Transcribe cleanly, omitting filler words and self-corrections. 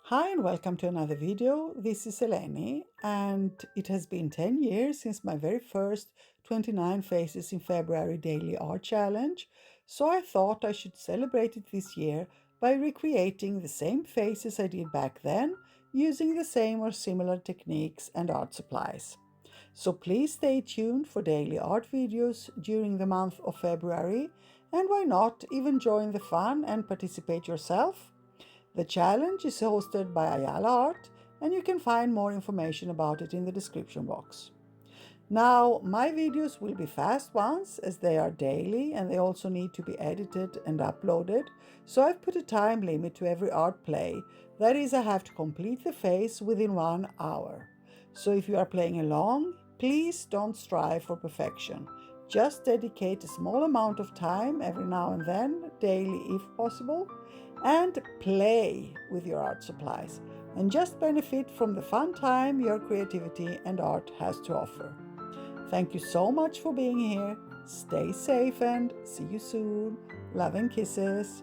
Hi and welcome to another video. This is Eleni and it has been 10 years since my very first 29 Faces in February daily art challenge, so I thought I should celebrate it this year by recreating the same faces I did back then using the same or similar techniques and art supplies. So please stay tuned for daily art videos during the month of February, and why not even join the fun and participate yourself? The challenge is hosted by Ayala Art, and you can find more information about it in the description box. Now, my videos will be fast ones as they are daily and they also need to be edited and uploaded, so I've put a time limit to every art play. That is, I have to complete the face within 1 hour. So if you are playing along, please don't strive for perfection. Just dedicate a small amount of time every now and then, daily if possible, and play with your art supplies and just benefit from the fun time your creativity and art has to offer. Thank you so much for being here. Stay safe and see you soon. Love and kisses.